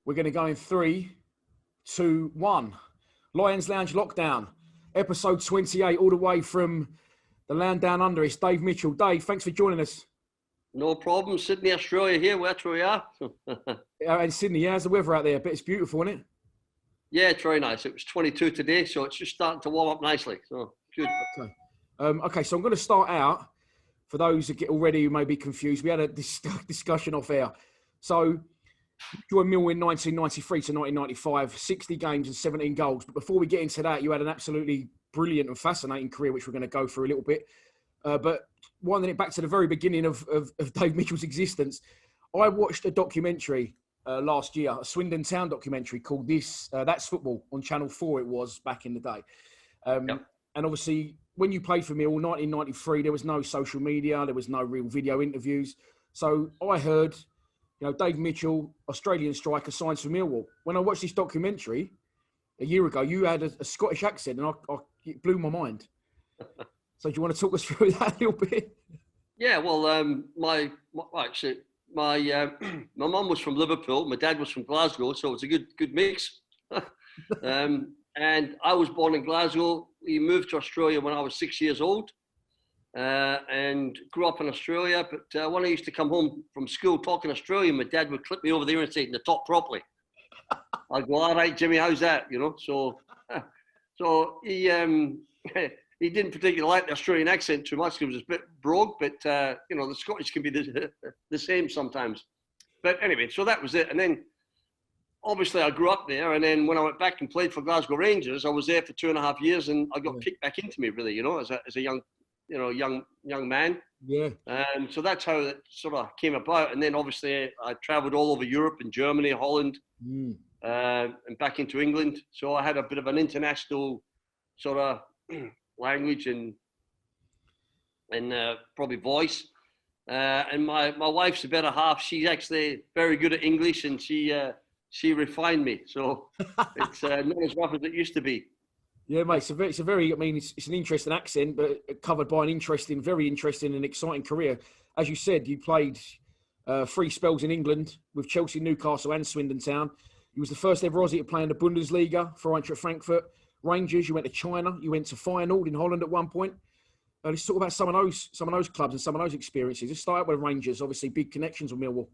We're going to go in 3, 2, 1. Lions Lounge Lockdown, episode 28, all the way from the land down under. It's Dave Mitchell. Dave, thanks for joining us. No problem. Sydney, Australia here. That's where we are. In Sydney, yeah, how's the weather out there? But it's beautiful, isn't it? Yeah, it's very nice. It was 22 today, so it's just starting to warm up nicely. So, good. Okay, so I'm going to start out, for those that get already who may be confused, we had a discussion off air. So, you joined Millwall in 1993 to 1995, 60 games and 17 goals. But before we get into that, you had an absolutely brilliant and fascinating career, which we're going to go through a little bit. But winding it back to the very beginning of Dave Mitchell's existence, I watched a documentary last year, a Swindon Town documentary called That's Football on Channel 4 it was back in the day. Yep. And obviously, when you played for Millwall, 1993, there was no social media, there was no real video interviews. So I heard, Dave Mitchell, Australian striker, signs for Millwall. When I watched this documentary a year ago, you had a Scottish accent, and it blew my mind. So do you want to talk us through that a little bit? Yeah, well, my mum was from Liverpool, my dad was from Glasgow, so it's a good mix. And I was born in Glasgow. We moved to Australia when I was 6 years old, and grew up in Australia. But when I used to come home from school talking Australian, my dad would clip me over the ear and say, "To talk properly." I'd go, "All right, Jimmy, how's that?" So he didn't particularly like the Australian accent too much. It was a bit brogue, but the Scottish can be the same sometimes. But anyway, so that was it. And then obviously I grew up there, and then when I went back and played for Glasgow Rangers, I was there for 2.5 years, and I got kicked back into me, really, as a young man. Yeah. And so that's how it sort of came about. And then obviously I travelled all over Europe and Germany, Holland, and back into England. So I had a bit of an international sort of language and probably voice. And my wife's a better half. She's actually very good at English, and she refined me. So it's not as rough as it used to be. Yeah, mate. It's an interesting accent, but covered by an very interesting and exciting career. As you said, you played 3 spells in England with Chelsea, Newcastle and Swindon Town. You was the first ever Aussie to play in the Bundesliga for Eintracht Frankfurt. Rangers, you went to China, you went to Feyenoord in Holland at one point. Let's talk about some of those clubs and some of those experiences. Let's start with Rangers, obviously big connections with Millwall.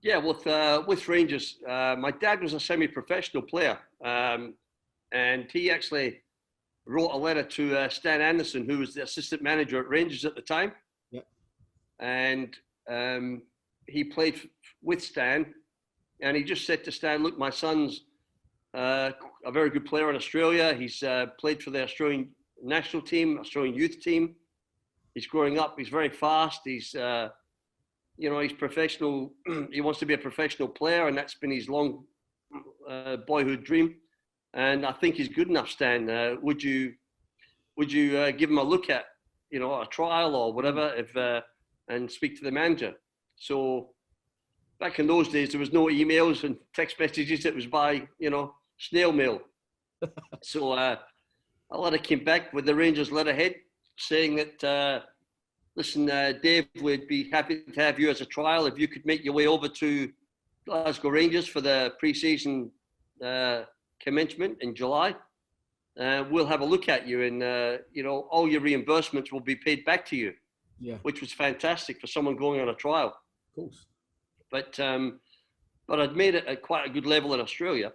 Yeah, with Rangers, my dad was a semi-professional player, and he actually wrote a letter to Stan Anderson, who was the assistant manager at Rangers at the time. Yeah. And he played with Stan, and he just said to Stan, "Look, my son's a very good player in Australia. He's played for the Australian national team, Australian youth team. He's growing up. He's very fast. He's professional. He wants to be a professional player, and that's been his long boyhood dream. And I think he's good enough, Stan. Would you give him a look at, a trial or whatever, and speak to the manager?" So back in those days, there was no emails and text messages. It was by, snail mail. So a letter came back with the Rangers letterhead saying that, "Listen, Dave, we'd be happy to have you as a trial if you could make your way over to Glasgow Rangers for the pre-season commencement in July. We'll have a look at you, and all your reimbursements will be paid back to you." Yeah. Which was fantastic for someone going on a trial. Of course. But I'd made it at quite a good level in Australia.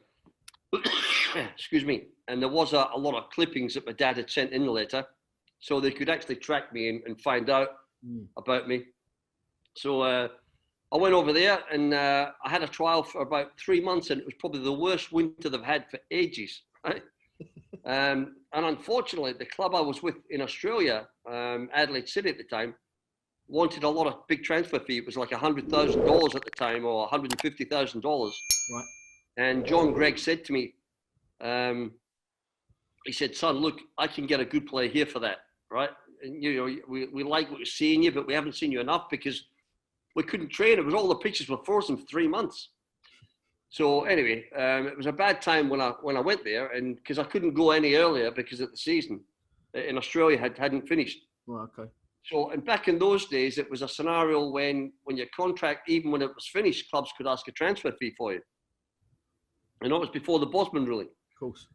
Excuse me. And there was a lot of clippings that my dad had sent in the letter, so they could actually track me and find out about me. So I went over there, and I had a trial for about 3 months, and it was probably the worst winter they've had for ages. Right? And unfortunately, the club I was with in Australia, Adelaide City at the time, wanted a lot of big transfer fee. It was like $100,000 at the time, or $150,000. Right. And John Gregg said to me, he said, "Son, look, I can get a good player here for that, right? And, we like what we're seeing you, but we haven't seen you enough because we couldn't train. It was all the pitches were frozen for 3 months." So anyway, it was a bad time when I went there, and because I couldn't go any earlier because of the season in Australia hadn't finished. Well, okay. So, and back in those days, it was a scenario when your contract, even when it was finished, clubs could ask a transfer fee for you. And that was before the Bosman ruling. Of course.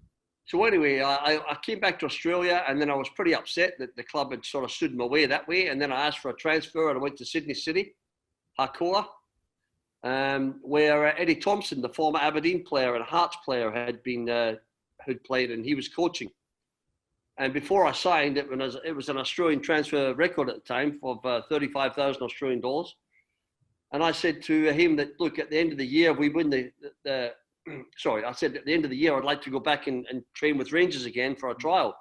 So anyway, I came back to Australia, and then I was pretty upset that the club had sort of stood in my way that way. And then I asked for a transfer, and I went to Sydney City, Hakoah, where Eddie Thompson, the former Aberdeen player and Hearts player, had played, and he was coaching. And before I signed, it was an Australian transfer record at the time of 35,000 Australian dollars. And I said to him that, look, at the end of the year, we win I said at the end of the year, I'd like to go back and train with Rangers again for a trial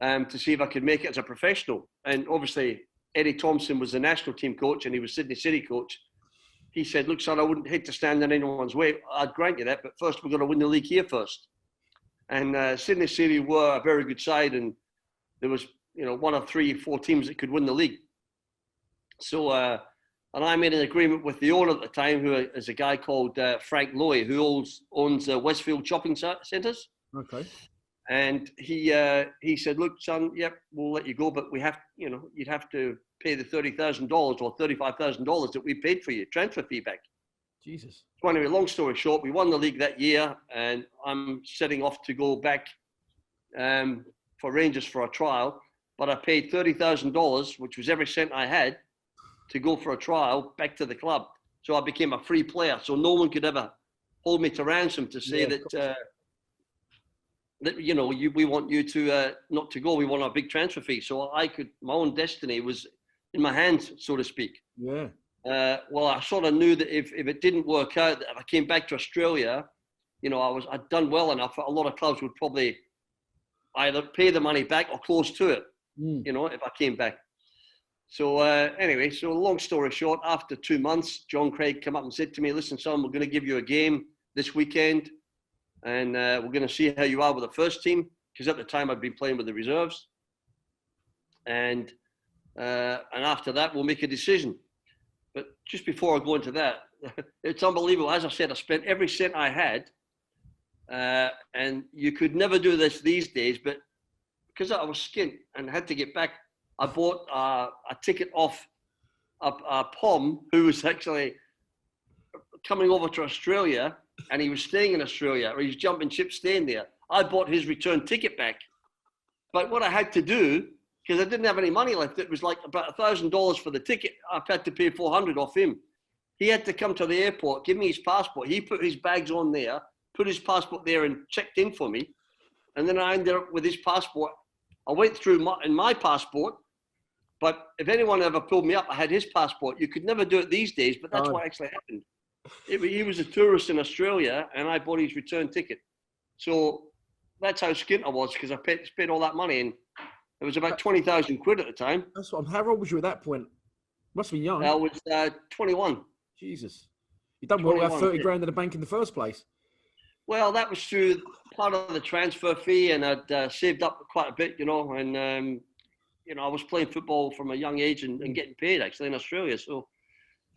to see if I could make it as a professional. And obviously, Eddie Thompson was the national team coach and he was Sydney City coach. He said, look, son, I wouldn't hate to stand in anyone's way. I'd grant you that, but first we're going to win the league here first. And Sydney City were a very good side, and there was, one of 3-4 teams that could win the league. So, and I made an agreement with the owner at the time, who is a guy called Frank Lowy, who owns Westfield shopping centres. Okay. And he said, look, son, yep, we'll let you go, but we have, you'd have to pay the $30,000 or $35,000 that we paid for you, transfer fee back. Jesus. So anyway, long story short, we won the league that year, and I'm setting off to go back for Rangers for a trial, but I paid $30,000, which was every cent I had, to go for a trial back to the club. So I became a free player. So no one could ever hold me to ransom to say that we want you to not to go. We want a big transfer fee. So my own destiny was in my hands, so to speak. Yeah. Well, I sort of knew that if it didn't work out, that if I came back to Australia, I'd done well enough. A lot of clubs would probably either pay the money back or close to it, if I came back. So anyway, so long story short, after 2 months, John Craig came up and said to me, listen, son, we're going to give you a game this weekend, and we're going to see how you are with the first team, because at the time I'd been playing with the reserves. And after that, we'll make a decision. But just before I go into that, it's unbelievable. As I said, I spent every cent I had, and you could never do this these days, but because I was skint and had to get back, I bought a ticket off a Pom who was actually coming over to Australia, and he was staying in Australia, or he's jumping ship staying there. I bought his return ticket back. But what I had to do, because I didn't have any money left, it was like about $1,000 for the ticket. I had to pay $400 off him. He had to come to the airport, give me his passport. He put his bags on there, put his passport there and checked in for me. And then I ended up with his passport. I went through my passport, but if anyone ever pulled me up, I had his passport. You could never do it these days, but that's what actually happened. He was a tourist in Australia, and I bought his return ticket. So that's how skint I was, because I paid all that money, and it was about 20,000 quid at the time. That's what. How old was you at that point? Must have been young. I was 21. Jesus. You done well to have 30 grand in the bank in the first place. Well, that was through part of the transfer fee, and I'd saved up quite a bit, and I was playing football from a young age and getting paid actually in Australia. So,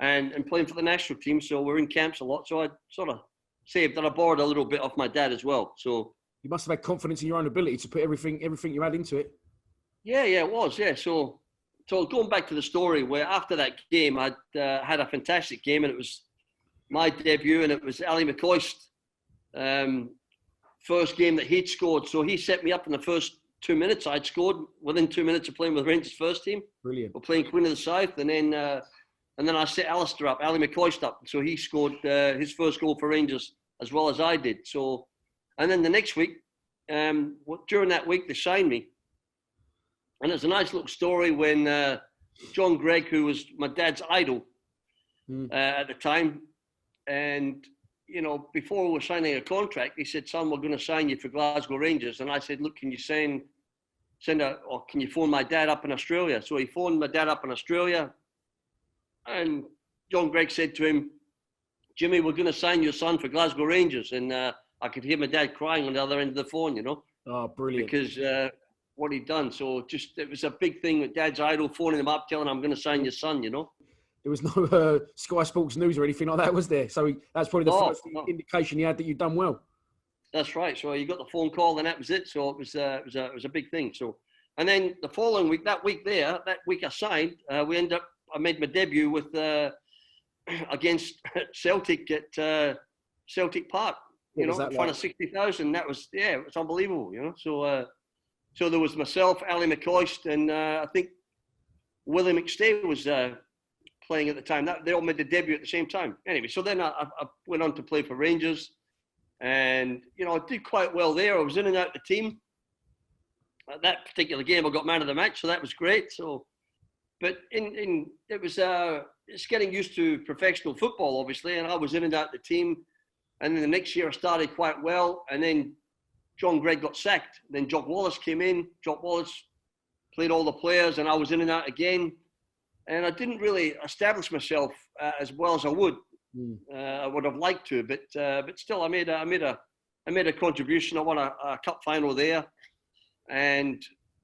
and playing for the national team. So we're in camps a lot. So I sort of saved, and I borrowed a little bit off my dad as well. So you must have had confidence in your own ability to put everything you had into it. Yeah, it was. Yeah. So going back to the story, where after that game, I'd had a fantastic game, and it was my debut, and it was Ali McCoist's first game that he'd scored. So he set me up in the first 2 minutes. I'd scored within 2 minutes of playing with Rangers first team. Brilliant. We're playing Queen of the South, and then I set Alistair up, Ali McCoist up. So he scored his first goal for Rangers as well as I did. So, and then the next week, during that week, they signed me. And it's a nice little story when John Gregg, who was my dad's idol at the time, and before we were signing a contract, he said, son, we're going to sign you for Glasgow Rangers. And I said, look, can you can you phone my dad up in Australia? So he phoned my dad up in Australia, and John Gregg said to him, Jimmy, we're going to sign your son for Glasgow Rangers. And I could hear my dad crying on the other end of the phone, Oh, brilliant. Because what he'd done. So it was a big thing with dad's idol phoning him up, telling him, I'm going to sign your son, There was no Sky Sports News or anything like that, was there? So that's probably the first indication you had that you'd done well. That's right. So you got the phone call, and that was it. So it was a big thing. So And then the following week, that week I signed, I made my debut with against Celtic at Celtic Park, in front of 60,000. That was, it was unbelievable, So there was myself, Ali McCoist, and I think Willie McStay was playing at the time. They all made the debut at the same time. Anyway, so then I went on to play for Rangers, and I did quite well there. I was in and out the team. At that particular game, I got man of the match, so that was great. So, but it's getting used to professional football, obviously, and I was in and out the team. And then the next year, I started quite well, and then John Gregg got sacked. Then Jock Wallace came in. Jock Wallace played all the players, and I was in and out again. And I didn't really establish myself as well as I would. I would have liked to, but still, I made a contribution. I won a cup final there, and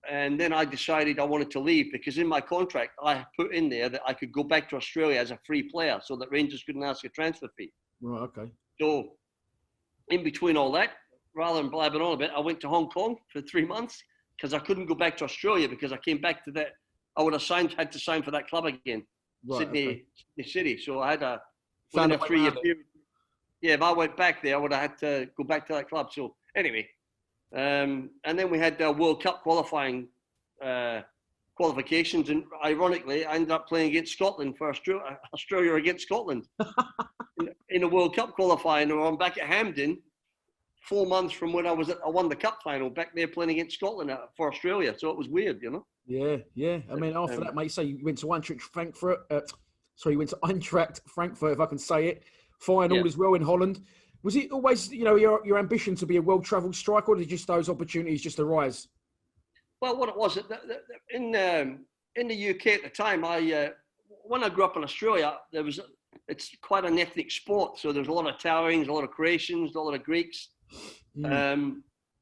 then I decided I wanted to leave, because in my contract I put in there that I could go back to Australia as a free player, so that Rangers couldn't ask a transfer fee. Right. Okay. So, in between all that, rather than blabbing on a bit, I went to Hong Kong for 3 months, because I couldn't go back to Australia, because I came back to that. I would have had to sign for that club again, right, Sydney City. So I had within Found a 3-year period. Yeah, if I went back there, I would have had to go back to that club. So anyway, and then we had the World Cup qualifications, and ironically, I ended up playing against Scotland for Australia against Scotland in a World Cup qualifying. And I'm back at Hampden 4 months from when I won the cup final, back there playing against Scotland for Australia. So it was weird, Yeah. I mean, after that, mate, so you went to Eintracht Frankfurt. You went to Eintracht Frankfurt, if I can say it. Final as well in Holland. Was it always, your ambition to be a well-travelled striker, or did just those opportunities just arise? Well, what it was in the UK at the time, when I grew up in Australia, it's quite an ethnic sport. So there's a lot of Italians, a lot of Croatians, a lot of Greeks.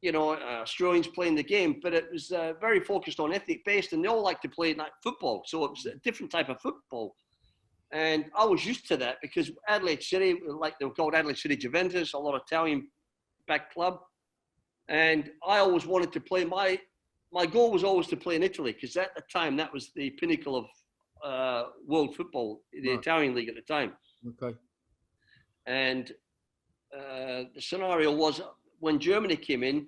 Australians playing the game, but it was very focused on ethnic based, and they all like to play night football. So it was a different type of football. And I was used to that, because Adelaide City, like they were called Adelaide City Juventus, a lot of Italian-backed club. And I always wanted to play, my goal was always to play in Italy, because at the time, that was the pinnacle of world football, the Italian league at the time. Okay. And the scenario was, when Germany came in,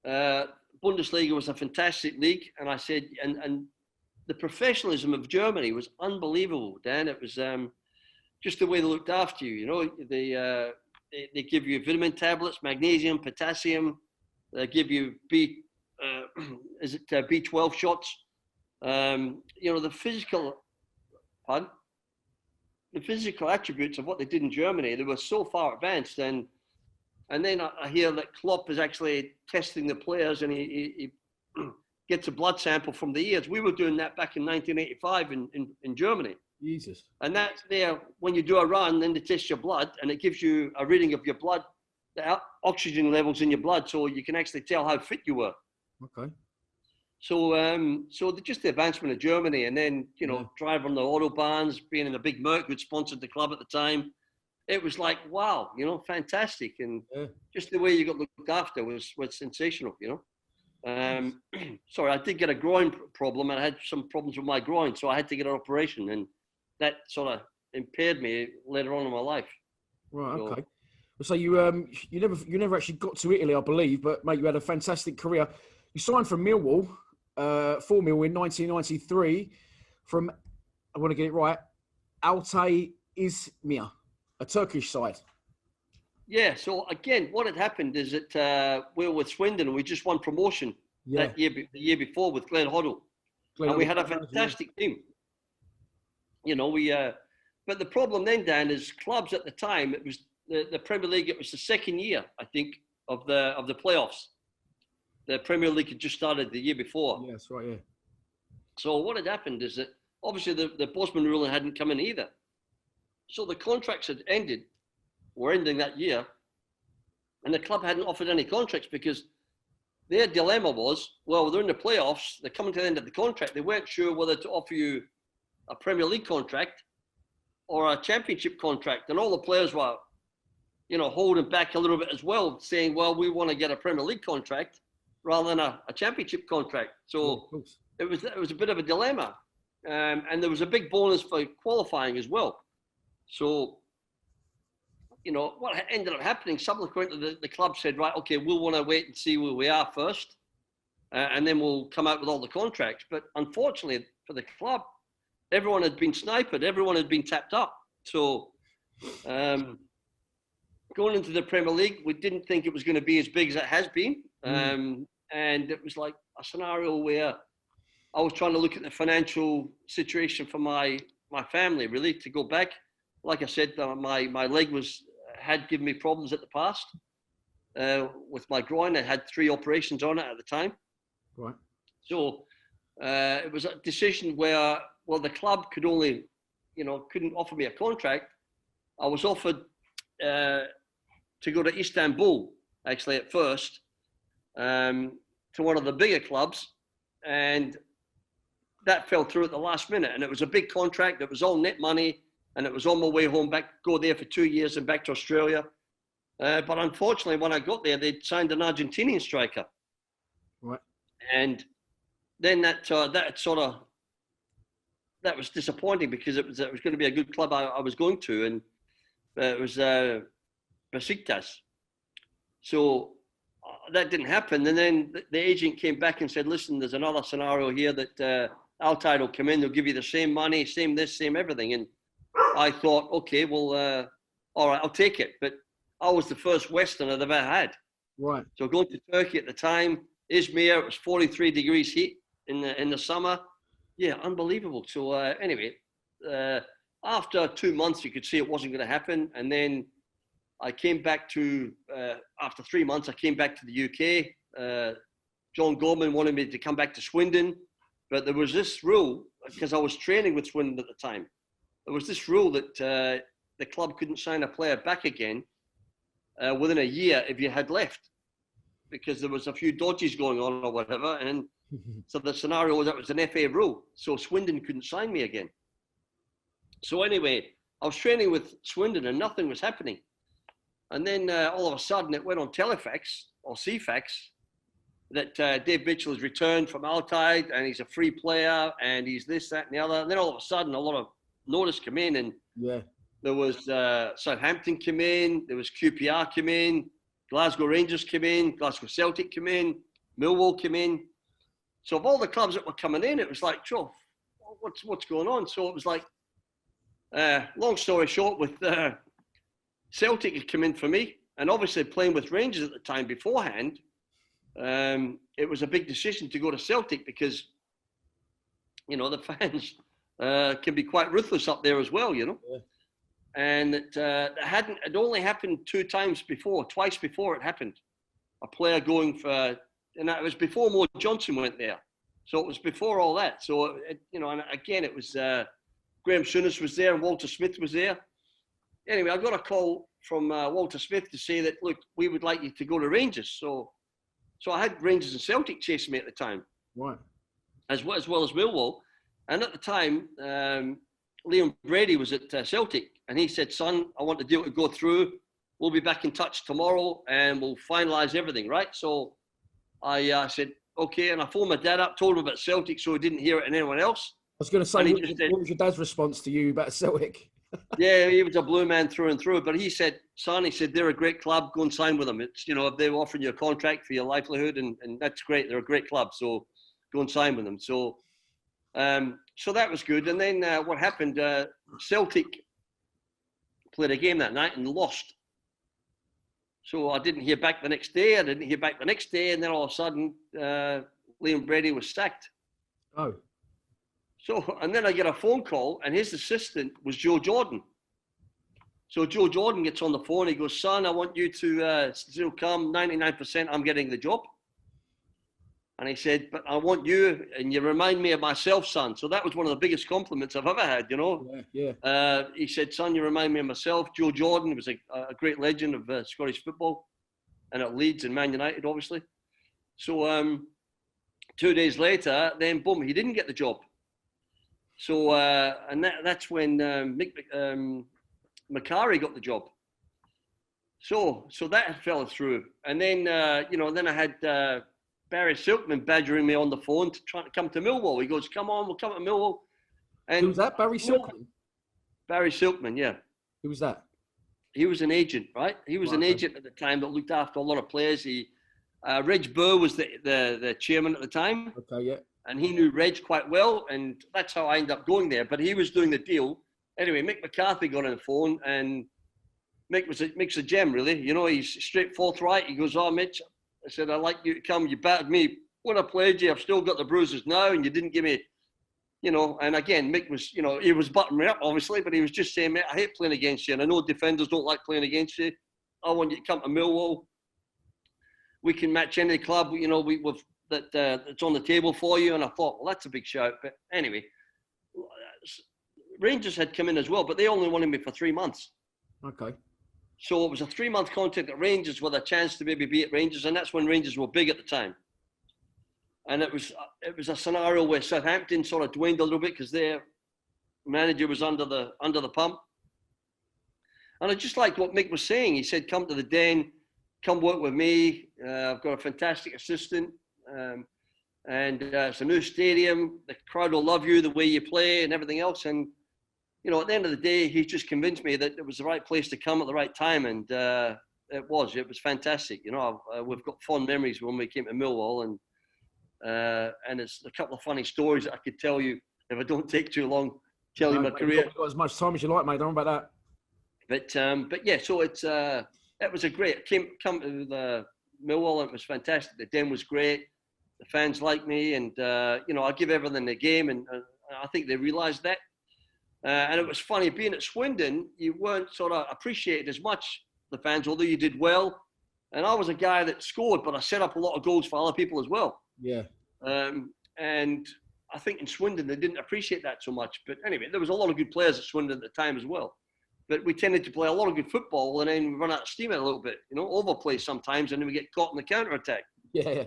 Bundesliga was a fantastic league. And I said, and the professionalism of Germany was unbelievable, Dan. It was just the way they looked after you. They give you vitamin tablets, magnesium, potassium. They give you B12 shots. The physical attributes of what they did in Germany, they were so far advanced. And then I hear that Klopp is actually testing the players, and he gets a blood sample from the ears. We were doing that back in 1985 in Germany. Jesus. And that's there, when you do a run, then they test your blood, and it gives you a reading of your blood, the oxygen levels in your blood, so you can actually tell how fit you were. Okay. So just the advancement of Germany, and then, driving on the Autobahns, being in a big Merc who'd sponsored the club at the time. It was like, wow, fantastic. And just the way you got looked after was sensational, Sorry, I did get a groin problem, and I had some problems with my groin, so I had to get an operation, and that sort of impaired me later on in my life. Right, okay. So you never actually got to Italy, I believe, but mate, you had a fantastic career. You signed for Millwall, for Millwall in 1993 from, I want to get it right, Altay Izmir, a Turkish side. Yeah, so again, what had happened is that we were with Swindon, and we just won promotion the year before with Glenn Hoddle. And we had a fantastic team. But the problem then, Dan, is clubs at the time, it was the Premier League, it was the second year, I think, of the playoffs. The Premier League had just started the year before. Yeah, that's right, yeah. So what had happened is that obviously the Bosman ruling hadn't come in either. So the contracts had ended, were ending that year, and the club hadn't offered any contracts, because their dilemma was, well, they're in the playoffs, they're coming to the end of the contract, they weren't sure whether to offer you a Premier League contract or a Championship contract, and all the players were, holding back a little bit as well, saying, well, we want to get a Premier League contract. rather than a championship contract. So it was a bit of a dilemma. And there was a big bonus for qualifying as well. So, what ended up happening, subsequently, the club said, right, okay, we'll want to wait and see where we are first, and then we'll come out with all the contracts. But unfortunately for the club, everyone had been sniped, everyone had been tapped up. So going into the Premier League, we didn't think it was going to be as big as it has been. And it was like a scenario where I was trying to look at the financial situation for my family, really, to go back. Like I said, my leg had given me problems at the past with my groin. I had 3 operations on it at the time. Right. So it was a decision where, well, the club could only, couldn't offer me a contract. I was offered to go to Istanbul, actually, at first, to one of the bigger clubs. And that fell through at the last minute. And it was a big contract. It was all net money. And it was on my way home back, go there for 2 years and back to Australia. But unfortunately, when I got there, they'd signed an Argentinian striker. Right. And then that was disappointing because it was going to be a good club I was going to. And it was Besiktas. So that didn't happen. And then the agent came back and said, listen, there's another scenario here that Altide will come in, they'll give you the same money, same this, same everything. And I thought, okay, well, all right, I'll take it. But I was the first Western I'd ever had. Right. So going to Turkey at the time, Izmir, it was 43 degrees heat in the summer. Yeah, unbelievable. So anyway, after 2 months, you could see it wasn't going to happen. And then I came back after 3 months, I came back to the UK. John Goodman wanted me to come back to Swindon. But there was this rule, because I was training with Swindon at the time. There was this rule that the club couldn't sign a player back again within a year if you had left, because there was a few dodges going on or whatever. And so the scenario was that was an FA rule. So Swindon couldn't sign me again. So anyway, I was training with Swindon and nothing was happening. And then all of a sudden it went on Telefax or CFAX that Dave Mitchell has returned from Altide and he's a free player and he's this, that, and the other. And then all of a sudden a lot of notice came in, and there was Southampton came in, there was QPR came in, Glasgow Rangers came in, Glasgow Celtic came in, Millwall came in. So of all the clubs that were coming in, it was like, Joe, what's going on? So it was like, long story short, with Celtic had come in for me, and obviously playing with Rangers at the time beforehand, it was a big decision to go to Celtic because, the fans can be quite ruthless up there as well, Yeah. And it only happened twice before it happened. A player going for, and that was before Mo Johnson went there. So it was before all that. So, and again, it was Graham Souness was there and Walter Smith was there. Anyway, I got a call from Walter Smith to say that, look, we would like you to go to Rangers. So I had Rangers and Celtic chasing me at the time. Right. As well as Millwall. And at the time, Liam Brady was at Celtic, and he said, son, I want the deal to go through. We'll be back in touch tomorrow, and we'll finalise everything, right? So I said, okay, and I phoned my dad up, told him about Celtic so he didn't hear it and anyone else. I was going to say, what was your dad's response to you about Celtic? Yeah, he was a blue man through and through, but he said, son, they're a great club, go and sign with them. It's, if they're offering you a contract for your livelihood, and that's great, they're a great club, so go and sign with them. So that was good. And then what happened, Celtic played a game that night and lost. So I didn't hear back the next day. And then all of a sudden, Liam Brady was sacked. Oh. So, and then I get a phone call, and his assistant was Joe Jordan. So Joe Jordan gets on the phone. He goes, son, I want you to still come. 99%, I'm getting the job. And he said, but I want you, and you remind me of myself, son. So that was one of the biggest compliments I've ever had, Yeah. He said, son, you remind me of myself. Joe Jordan was a great legend of Scottish football, and at Leeds and Man United, obviously. So 2 days later, then boom, he didn't get the job. So, and that's when Mick Macari got the job. So that fell through. And then, then I had Barry Silkman badgering me on the phone to try to come to Millwall. He goes, "Come on, we'll come to Millwall." And Who was that? Barry Silkman? Barry Silkman, yeah. Who was that? He was an agent, right? He was an agent at the time that looked after a lot of players. Reg Burr was the chairman at the time. Okay, yeah. And he knew Reg quite well, and that's how I ended up going there. But he was doing the deal. Anyway, Mick McCarthy got on the phone, and Mick's a gem, really. You know, he's straight forthright. He goes, "Oh, Mitch," I said, "I'd like you to come. You battered me. When I played you, I've still got the bruises now, and you didn't give me, you know." And again, Mick was, you know, he was buttoning me up, obviously, but he was just saying, "Mate, I hate playing against you, and I know defenders don't like playing against you. I want you to come to Millwall. We can match any club, you know, that's on the table for you." And I thought, well, that's a big shout. But anyway, Rangers had come in as well, but they only wanted me for 3 months. Okay. So it was a 3-month contract at Rangers with a chance to maybe be at Rangers, and that's when Rangers were big at the time. And it was a scenario where Southampton sort of dwindled a little bit because their manager was under the pump. And I just liked what Mick was saying. He said, "Come to the Den, come work with me. I've got a fantastic assistant, and it's a new stadium. The crowd will love you, the way you play, and everything else." And you know, at the end of the day, he just convinced me that it was the right place to come at the right time, and it was fantastic. You know, we've got fond memories when we came to Millwall, and it's a couple of funny stories that I could tell you if I don't take too long telling my career. You've got as much time as you like, mate. Don't worry about that. But yeah, so it was a great. Come to the Millwall, and it was fantastic. The Den was great. The fans liked me, and you know, I give everything in the game, and I think they realised that. And it was funny, being at Swindon, you weren't sort of appreciated as much, the fans, although you did well. And I was a guy that scored, but I set up a lot of goals for other people as well. Yeah. And I think in Swindon, they didn't appreciate that so much. But anyway, there was a lot of good players at Swindon at the time as well. But we tended to play a lot of good football, and then we run out of steam a little bit, you know, overplay sometimes, and then we get caught in the counter-attack. Yeah.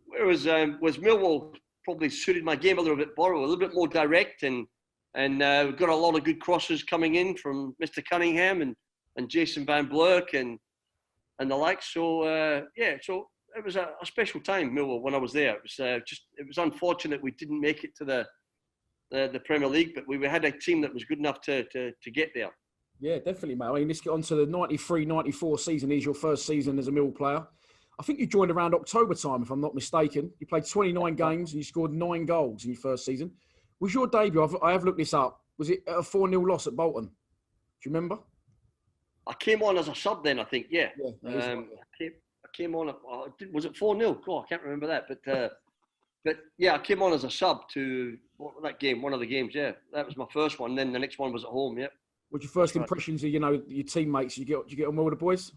Whereas Millwall probably suited my game a little bit better, a little bit more direct, and we've got a lot of good crosses coming in from Mr. Cunningham and Jason Van Blurk and the like. So so it was a special time, Millwall, when I was there. It was unfortunate we didn't make it to the Premier League, but we had a team that was good enough to get there. Yeah, definitely, mate. I mean, let's get on to the 93-94 season. Is your first season as a Millwall player. I think you joined around October time, if I'm not mistaken. You played 29 games and you scored 9 goals in your first season. Was your debut, I have looked this up, was it a 4-0 loss at Bolton? Do you remember? I came on as a sub then, I think, yeah. I came on, was it 4-0? God, I can't remember that. But yeah, I came on as a sub to that game, one of the games, yeah. That was my first one. Then the next one was at home, yeah. What's your first impressions of, you know, your teammates? You get on well with the boys?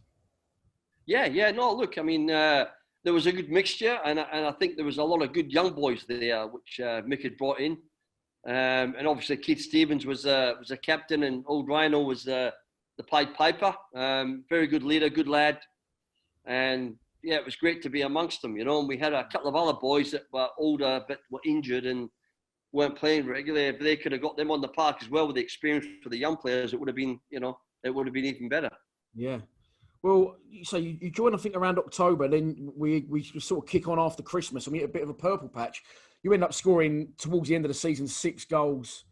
Yeah. No, look, I mean, there was a good mixture, and I think there was a lot of good young boys there, which Mick had brought in. And obviously Keith Stevens was a captain, and old Rhino was the Pied Piper. Very good leader, good lad, and yeah, it was great to be amongst them, you know. And we had a couple of other boys that were older but were injured and weren't playing regularly. If they could have got them on the park as well with the experience for the young players, it would have been, you know, it would have been even better. Yeah. Well, so you joined, I think, around October. Then we sort of kick on after Christmas, and we hit a bit of a purple patch. You end up scoring towards the end of the season 6 goals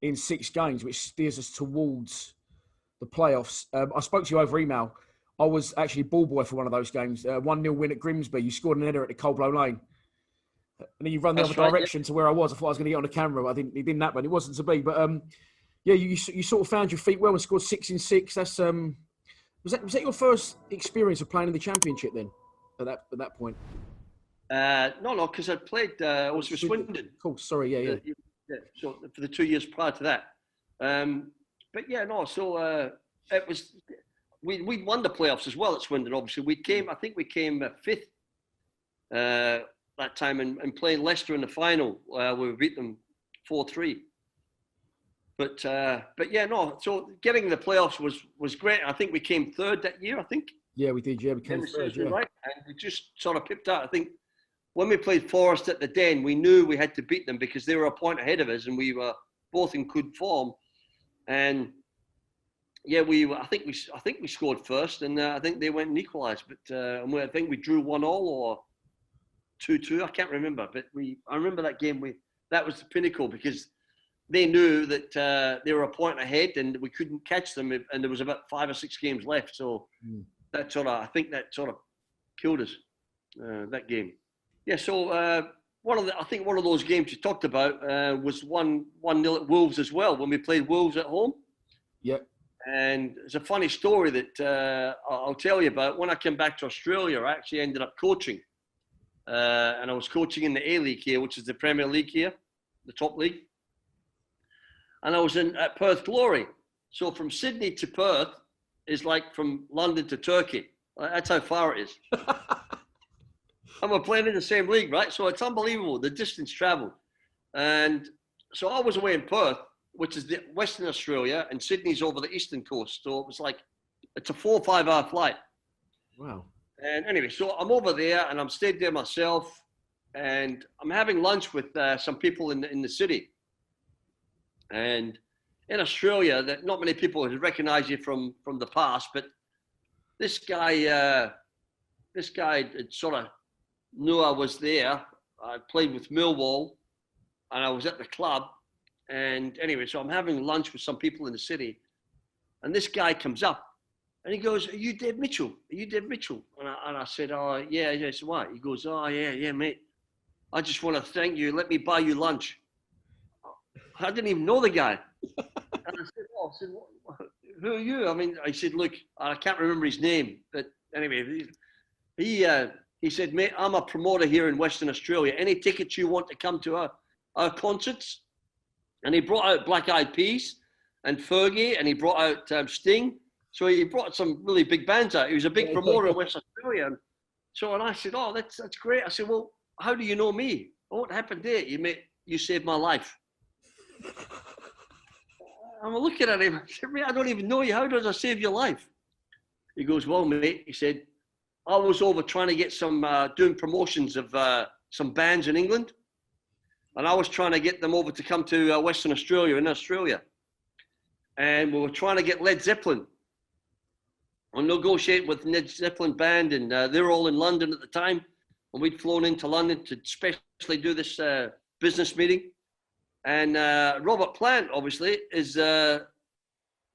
in 6 games, which steers us towards the playoffs. I spoke to you over email. I was actually ball boy for one of those games. 1-0 win at Grimsby. You scored an header at the Coldblow Lane. And then you run the other direction to where I was. I thought I was going to get on the camera, but it didn't happen. It wasn't to be. But yeah, you sort of found your feet well and scored 6 in 6. That's was that your first experience of playing in the Championship then? At that point? No, because I'd played also with Swindon. Cool. Sorry, yeah. So for the 2 years prior to that, but yeah, no. So it was we won the playoffs as well at Swindon. Obviously, I think we came 5th that time, and playing Leicester in the final, where we beat them 4-3. But yeah, no. So getting the playoffs was great. I think we came 3rd that year. I think. Yeah, we did. Yeah, we came 3rd. Yeah. Right, and we just sort of pipped out. I think when we played Forest at the Den, we knew we had to beat them because they were a point ahead of us, and we were both in good form. And yeah, I think we scored first, and I think they went and equalised. But I think we drew 1-1, or 2-2. I can't remember, but I remember that game. That was the pinnacle because they knew that they were a point ahead and we couldn't catch them, and there was about 5 or 6 games left. So I think that sort of killed us, that game. Yeah. So I think one of those games you talked about was 1-0 at Wolves as well, when we played Wolves at home. Yep. And it's a funny story that I'll tell you about. When I came back to Australia, I actually ended up coaching. And I was coaching in the A-League here, which is the Premier League here, the top league. And I was at Perth Glory. So from Sydney to Perth is like from London to Turkey. That's how far it is. And we're playing in the same league, right? So it's unbelievable, the distance traveled. And so I was away in Perth, which is the Western Australia, and Sydney's over the eastern coast. So it was like, it's a 4 or 5 hour flight. Wow. And anyway, so I'm over there and I'm stayed there myself, and I'm having lunch with some people in the city. And in Australia, that not many people would recognize you from the past, but this guy sort of knew I was there. I played with Millwall, and I was at the club. And anyway, so I'm having lunch with some people in the city, and this guy comes up, and he goes, "Are you Dave Mitchell? Are you Dave Mitchell?" And I said, "Oh, yeah." So what? He goes, "Oh, yeah, mate. I just want to thank you. Let me buy you lunch." I didn't even know the guy. And I said, "Who are you?" I mean, I said, "Look, I can't remember his name, but anyway, he said, "Mate, I'm a promoter here in Western Australia. Any tickets you want to come to our concerts?" And he brought out Black Eyed Peas and Fergie, and he brought out Sting. So he brought some really big bands out. He was a big promoter in West Australia. And I said, "Oh, that's great." I said, "Well, how do you know me?" "Oh, what happened there? You saved my life." I'm looking at him. I said, "Mate, I don't even know you. How does I save your life?" He goes, "Well, mate," he said, "I was over trying to get some, doing promotions of some bands in England. And I was trying to get them over to come to Western Australia, in Australia. And we were trying to get Led Zeppelin. I negotiate with Led Zeppelin band, and they were all in London at the time. And we'd flown into London to specially do this business meeting. And Robert Plant, obviously, is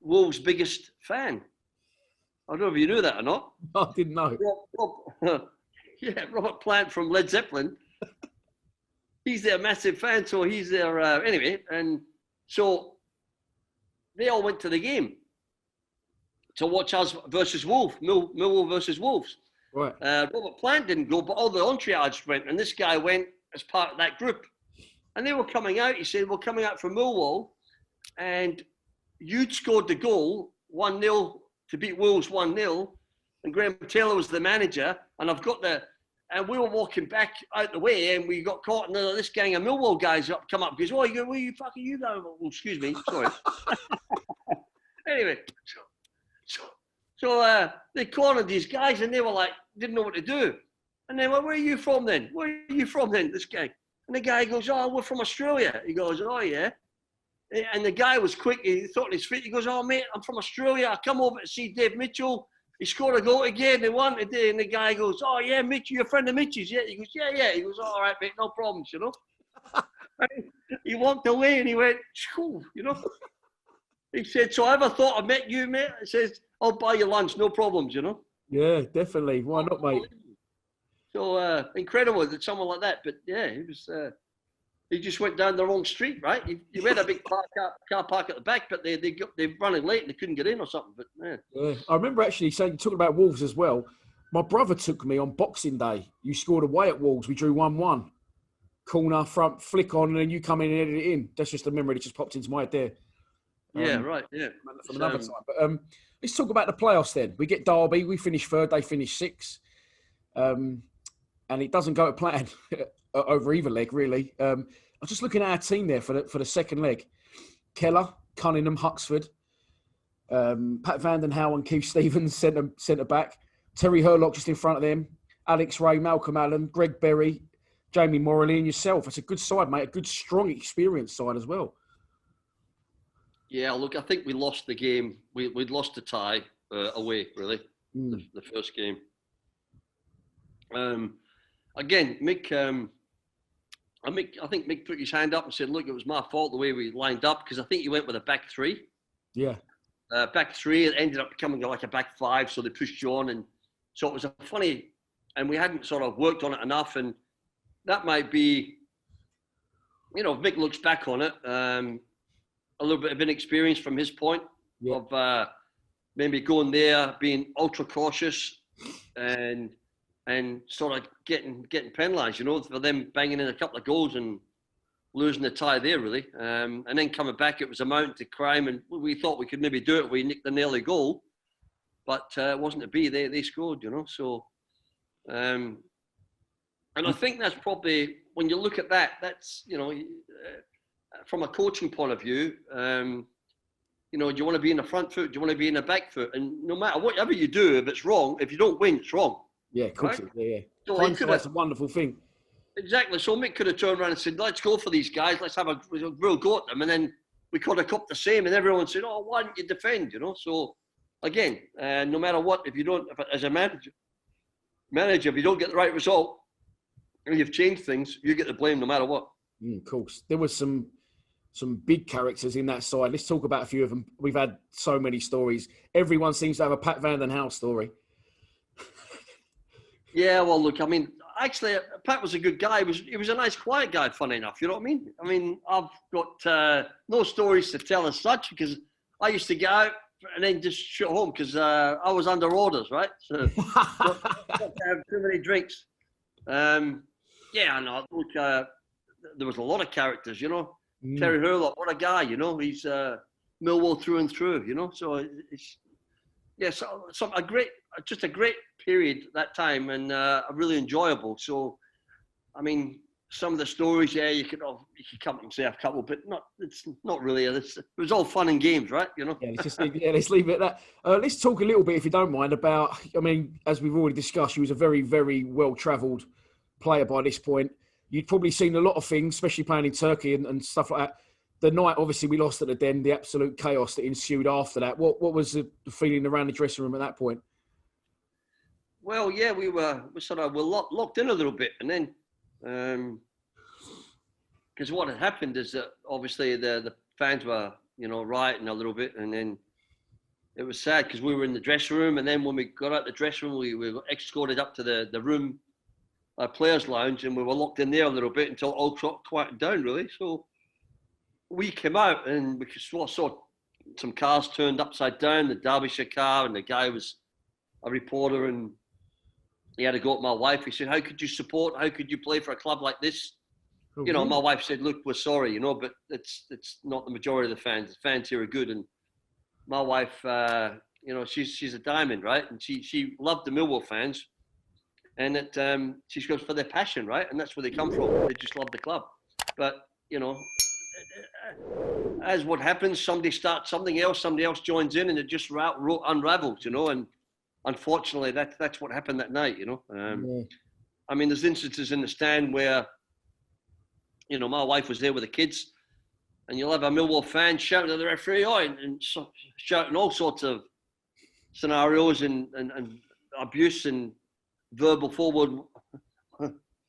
Wolves' biggest fan. I don't know if you knew that or not. I didn't know. Robert Plant from Led Zeppelin. He's their massive fan, so he's their anyway. And so they all went to the game to watch us versus Wolves, Millwall versus Wolves. Right. Robert Plant didn't go, but all the entourage went, and this guy went as part of that group. And they were coming out. He said, "We're coming out from Millwall, and you'd scored the goal 1-0 to beat Wolves 1-0, and Graham Taylor was the manager, and and we were walking back out the way, and we got caught, and this gang of Millwall guys come up, goes, "Oh, you go, where you fucking you going?" "Well, excuse me, sorry." Anyway, so they cornered these guys, and they were like, didn't know what to do. And they went, "Where are you from then? Where are you from then?" This gang. And the guy goes, "Oh, we're from Australia." He goes, "Oh, yeah." And the guy was quick. He thought on his feet. He goes, "Oh, mate, I'm from Australia. I come over to see Dave Mitchell. He scored a goal again. They won today." And the guy goes, "Oh, yeah, Mitch, you're a friend of Mitch's, yeah?" He goes, "Yeah." He goes, "All right, mate, no problems, you know." He walked away and he went, "Shoo," you know. He said, "So I ever thought I met you, mate?" He says, "I'll buy you lunch, no problems, you know." Yeah, definitely. Why not, mate? So incredible that someone like that. But yeah, he was. He just went down the wrong street, right? You had a big car park at the back, but they running late and they couldn't get in or something. But yeah, I remember actually saying, talking about Wolves as well. My brother took me on Boxing Day. You scored away at Wolves. We drew 1-1. Corner, front, flick on, and then you come in and edit it in. That's just a memory that just popped into my head there. Yeah, right. Yeah. From another time. But let's talk about the playoffs then. We get Derby. We finish third. They finish sixth. And it doesn't go to plan over either leg, really. I was just looking at our team there for the second leg. Keller, Cunningham, Huxford, Pat Vandan, Howe and Keith Stevens, centre back. Terry Hurlock just in front of them. Alex Ray, Malcolm Allen, Greg Berry, Jamie Morley and yourself. It's a good side, mate. A good, strong, experienced side as well. Yeah, look, I think we lost the game. We'd lost the tie away, really, the first game. And again, Mick, I think Mick put his hand up and said, look, it was my fault the way we lined up, because I think he went with a back three. Yeah. Back three, it ended up becoming like a back five, so they pushed you on. And so it was a funny, and we hadn't sort of worked on it enough. And that might be, if Mick looks back on it, a little bit of inexperience from his point of maybe going there, being ultra cautious and sort of getting penalised, for them banging in a couple of goals and losing the tie there, really. And then coming back, it was a mountain to climb, and we thought we could maybe do it. We nicked the early goal, but it wasn't to be. They scored, So, and I think that's probably, when you look at that, that's, from a coaching point of view, do you want to be in the front foot? Do you want to be in the back foot? And no matter whatever you do, if it's wrong, if you don't win, it's wrong. Yeah, of course. Right? Yeah. So that's a wonderful thing. Exactly. So Mick could have turned around and said, let's go for these guys. Let's have a real go at them. And then we could have cupped the same. And everyone said, oh, why didn't you defend? So, again, no matter what, if as a manager, if you don't get the right result and you've changed things, you get the blame no matter what. Of course. There was some big characters in that side. Let's talk about a few of them. We've had so many stories. Everyone seems to have a Pat Vandan Howe story. Yeah, well, look, I mean, actually, Pat was a good guy. He was a nice, quiet guy, funny enough. You know what I mean? I mean, I've got no stories to tell as such, because I used to get out and then just shut home because I was under orders, right? So not to have too many drinks. Yeah, no, look, there was a lot of characters, Terry Hurlock, what a guy, He's Millwall through and through, So it's a great period that time, and really enjoyable. So, I mean, some of the stories, you could come and say a couple, but it's not really. It was all fun and games, right? Yeah, let's leave it at that. Let's talk a little bit, if you don't mind, about. I mean, as we've already discussed, you was a very, very well-travelled player by this point. You'd probably seen a lot of things, especially playing in Turkey and stuff like that. The night, obviously, we lost at the Den, the absolute chaos that ensued after that. What was the feeling around the dressing room at that point? Well, yeah, we were locked in a little bit, and then because what had happened is that obviously the fans were rioting a little bit, and then it was sad because we were in the dressing room, and then when we got out the dressing room, we were escorted up to the room, players' lounge, and we were locked in there a little bit until all quieted down, really. So we came out and we saw some cars turned upside down, the Derbyshire car, and the guy was a reporter, and he had to go at my wife. He said, how could you play for a club like this? Mm-hmm. My wife said, look, we're sorry, but it's not the majority of the fans. The fans here are good. And my wife, she's a diamond, right? And she loved the Millwall fans. And she goes for their passion, right? And that's where they come from. They just love the club. But, as what happens, somebody starts something else, somebody else joins in, and it just unravels, and unfortunately that's what happened that night, I mean, there's instances in the stand where, my wife was there with the kids, and you'll have a Millwall fan shouting at the referee, and shouting all sorts of scenarios and abuse and verbal forward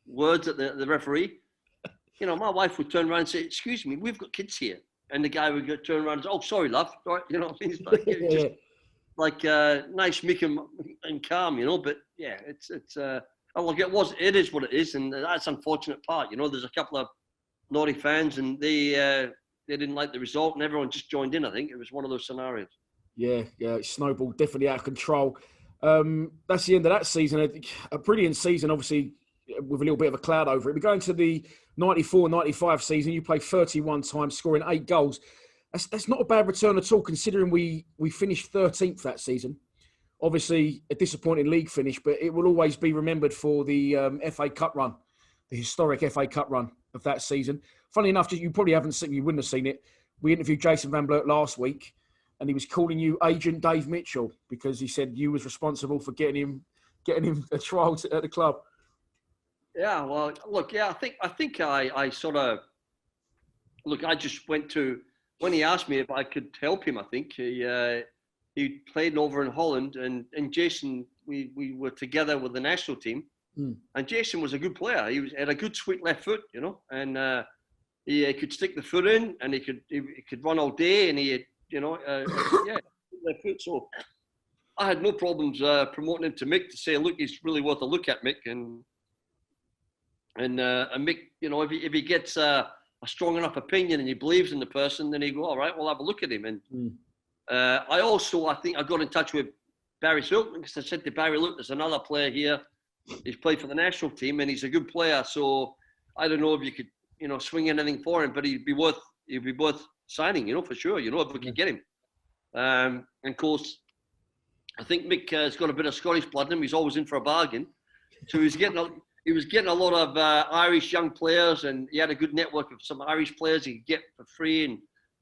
words at the referee. My wife would turn around and say, excuse me, we've got kids here. And the guy would turn around and say, oh, sorry, love. Right? It's like, nice, meek and calm, But yeah, it is what it is. And that's the unfortunate part. There's a couple of naughty fans, and they didn't like the result, and everyone just joined in, I think. It was one of those scenarios. Yeah, it snowballed, definitely out of control. That's the end of that season. A brilliant season, obviously, with a little bit of a cloud over it. We go into the 94-95 season. You played 31 times, scoring 8 goals. That's not a bad return at all, considering we finished 13th that season. Obviously, a disappointing league finish, but it will always be remembered for the FA Cup run, the historic FA Cup run of that season. Funny enough, you probably you wouldn't have seen it. We interviewed Jason Van Blurt last week, and he was calling you Agent Dave Mitchell because he said you was responsible for getting him a trial at the club. Yeah, well, look, I think I sort of, I just went to, when he asked me if I could help him, I think he played over in Holland, and Jason, we were together with the national team. And Jason was a good player. Had a good sweet left foot, you know, and he could stick the foot in, and he could run all day, and he had, you know, left foot. So I had no problems promoting him to Mick to say, look, he's really worth a look at, Mick, and Mick, you know, if he gets a strong enough opinion and he believes in the person, then he go, all right, we'll have a look at him. And I think I got in touch with Barry Silton, because I said to Barry, look, there's another player here. He's played for the national team and he's a good player. So I don't know if you could, you know, swing anything for him, but he'd be worth signing, you know, for sure, you know, if we could get him. And of course, I think Mick has got a bit of Scottish blood in him. He's always in for a bargain. So he was getting a lot of Irish young players, and he had a good network of some Irish players he could get for free and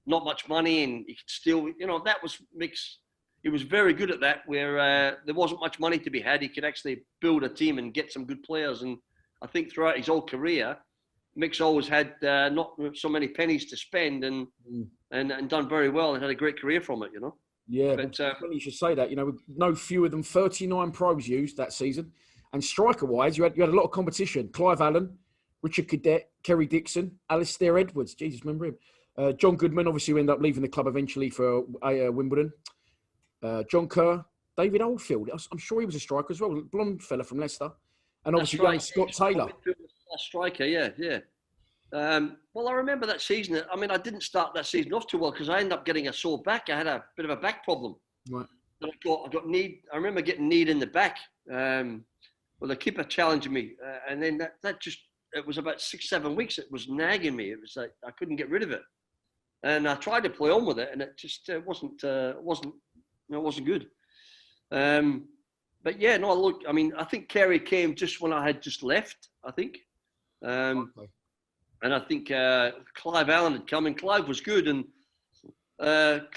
not much money, and he could still, you know, that was Mick's. He was very good at that, where there wasn't much money to be had. He could actually build a team and get some good players. And I think throughout his whole career, Mick's always had not so many pennies to spend, and done very well and had a great career from it, you know. Yeah, but you should say that. You know, with no fewer than 39 probes used that season. And striker-wise, you had a lot of competition. Clive Allen, Richard Cadet, Kerry Dixon, Alistair Edwards. Jesus, remember him. John Goodman, obviously, who ended up leaving the club eventually for Wimbledon. John Kerr, David Oldfield. I'm sure he was a striker as well. Blonde fella from Leicester. And obviously, young Scott Taylor. A striker, yeah. Well, I remember that season. I mean, I didn't start that season off too well because I ended up getting a sore back. I had a bit of a back problem. Right. And I got knee. I remember getting kneed in the back. Well, the keeper challenging me, and then that just, it was about 6-7 weeks. It was nagging me. It was like I couldn't get rid of it, and I tried to play on with it, and it just wasn't good. But yeah, no, look, I mean, I think Kerry came just when I had just left, I think. Okay. And I think Clive Allen had come, and Clive was good, but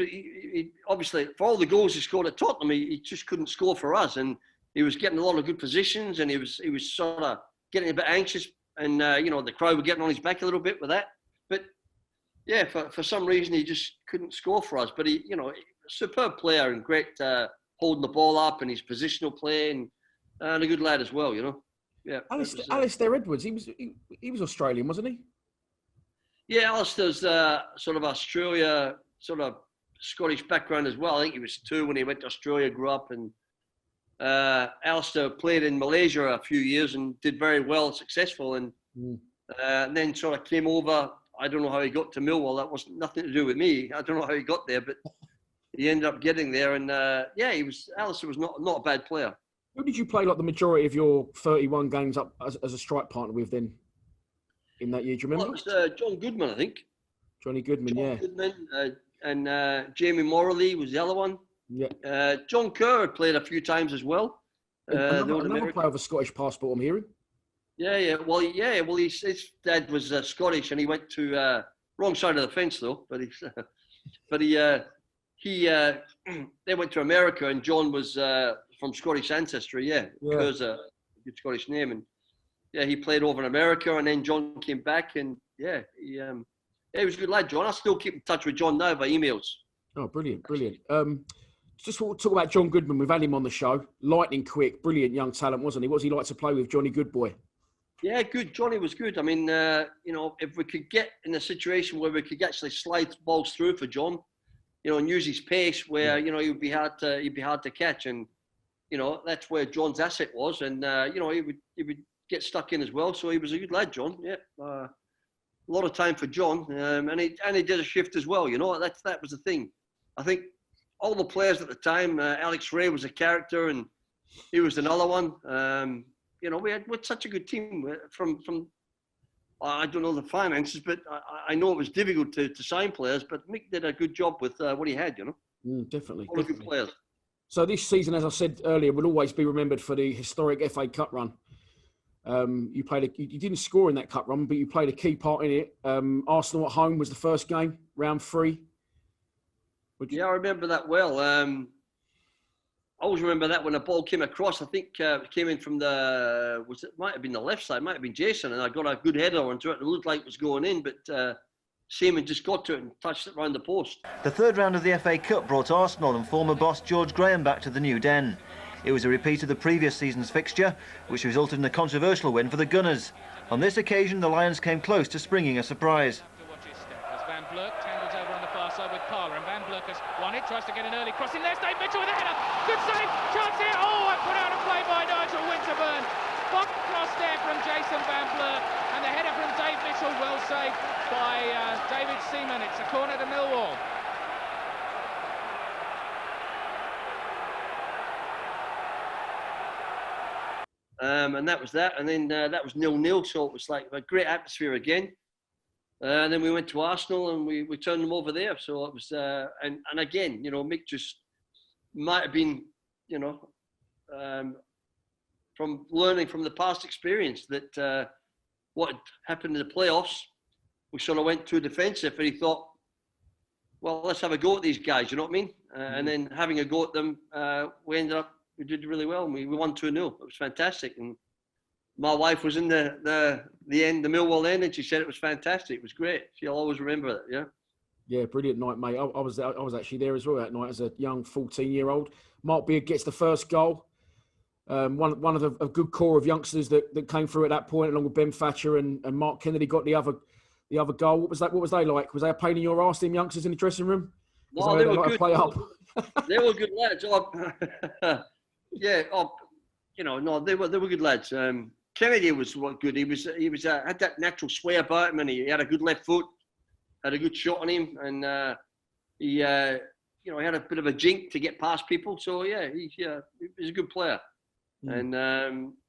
he obviously, for all the goals he scored at Tottenham, he just couldn't score for us, and he was getting a lot of good positions, and he was sort of getting a bit anxious, and you know, the crowd were getting on his back a little bit with that. But yeah, for some reason he just couldn't score for us. But he, you know, a superb player and great holding the ball up and his positional play, and a good lad as well, you know. Yeah. Alistair Edwards, he was Australian, wasn't he? Yeah, Alistair's sort of Australia, sort of Scottish background as well. I think he was 2 when he went to Australia, grew up, and Alistair played in Malaysia a few years and did very well, successful, and then sort of came over. I don't know how he got to Millwall. That was nothing to do with me. I don't know how he got there, but he ended up getting there. And Alistair was not a bad player. Who did you play like the majority of your 31 games up as a strike partner with then in that year? Do you remember? Well, it was John Goodman, I think. Johnny Goodman, John Goodman, and Jamie Morley was the other one. Yeah. John Kerr had played a few times as well. Another player with a Scottish passport, I'm hearing. Yeah. Well, his dad was Scottish, and he went to wrong side of the fence though. But they went to America, and John was from Scottish ancestry. Yeah. Kerr's a good Scottish name, and he played over in America, and then John came back, and he was a good lad, John. I still keep in touch with John now by emails. Oh, brilliant. Just talk about John Goodman. We've had him on the show. Lightning quick, brilliant young talent, wasn't he? What was he like to play with, Johnny Goodboy? Yeah, good. Johnny was good. I mean, you know, if we could get in a situation where we could actually slide balls through for John, you know, and use his pace, where you know he'd be hard to catch, and you know that's where John's asset was, and you know he would get stuck in as well. So he was a good lad, John. Yeah, a lot of time for John, and he did a shift as well. You know, that was the thing. I think all the players at the time, Alex Ray was a character, and he was another one. You know, we had such a good team from I don't know the finances, but I know it was difficult to sign players, but Mick did a good job with what he had, you know. Definitely. All good players. So this season, as I said earlier, will always be remembered for the historic FA Cup run. You didn't score in that cup run, but you played a key part in it. Arsenal at home was the first game, round 3. Yeah, I remember that well. I always remember that when the ball came across. I think it came in from might have been the left side, might have been Jason, and I got a good header onto it. It looked like it was going in, but Seaman just got to it and touched it round the post. The third round of the FA Cup brought Arsenal and former boss George Graham back to the new Den. It was a repeat of the previous season's fixture, which resulted in a controversial win for the Gunners. On this occasion, the Lions came close to springing a surprise. As Van Blurk tangles over on the far side with Parler, and Van Blurk has won it, tries to get an early crossing there. Dave Mitchell with a header. Good save, chance here. Oh, and put out a play by Nigel Winterburn. Buck cross there from Jason Van Blurk, and the header from Dave Mitchell, well saved by David Seaman. It's a corner to Millwall. And that was that, and then that was 0-0, so it was like a great atmosphere again. And then we went to Arsenal and we turned them over there. So it was, and again, you know, Mick just might have been, you know, from learning from the past experience that what had happened in the playoffs, we sort of went too defensive, and he thought, well, let's have a go at these guys, you know what I mean? And then having a go at them, we did really well, and we won 2-0. It was fantastic. And my wife was in the end, the Millwall end, and she said it was fantastic. It was great. She'll always remember it. Yeah. Yeah, brilliant night, mate. I was actually there as well that night as a young 14-year-old. Mark Beard gets the first goal. One of a good core of youngsters that came through at that point, along with Ben Thatcher and Mark Kennedy, got the other goal. What was that? What was they like? Was they a pain in your arse, them youngsters in the dressing room? No, they were like good. Play up. They were good lads. Yeah, you know, no, they were good lads. Kennedy was good. He had that natural sway about him, and he had a good left foot, had a good shot on him, and he had a bit of a jink to get past people. So yeah, he's a good player. And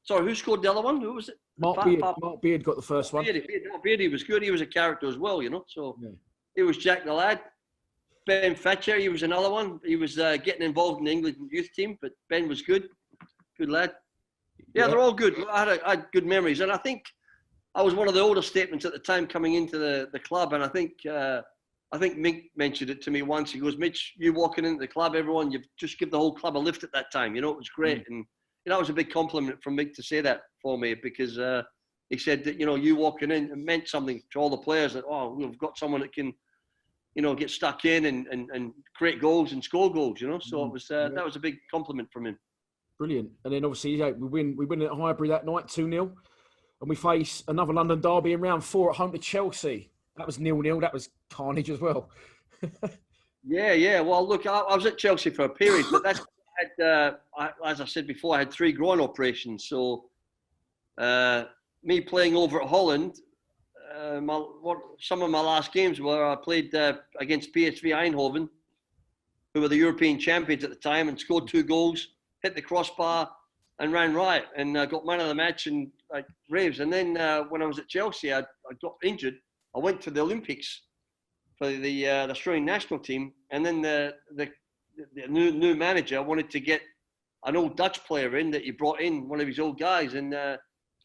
sorry, who scored the other one? Who was it? Mark Beard got the first one. Beard was good. He was a character as well, you know. So it was Jack the lad. Ben Thatcher, he was another one. He was getting involved in the England youth team, but Ben was good. Good lad. Yeah, they're all good. I had good memories. And I think I was one of the older statements at the time coming into the club. And I think Mick mentioned it to me once. He goes, Mitch, you walking into the club, everyone, you just give the whole club a lift at that time. You know, it was great. And that was a big compliment from Mick to say that for me, because he said that, you know, you walking in, it meant something to all the players that, oh, we've got someone that can, you know, get stuck in and create goals and score goals, you know. So it was that was a big compliment from him. Brilliant. And then obviously we win at Highbury that night 2-0, and we face another London derby in round 4 at home to Chelsea. That was 0-0. That was carnage as well. Yeah. Well, look, I was at Chelsea for a period, but that's as I said before, I had 3 groin operations. So me playing over at Holland. Some of my last games were I played against PSV Eindhoven, who were the European champions at the time, and scored 2 goals, hit the crossbar, and ran riot, and got man of the match and like raves. And then when I was at Chelsea, I got injured. I went to the Olympics for the Australian national team, and then the new manager wanted to get an old Dutch player in that he brought in, one of his old guys, and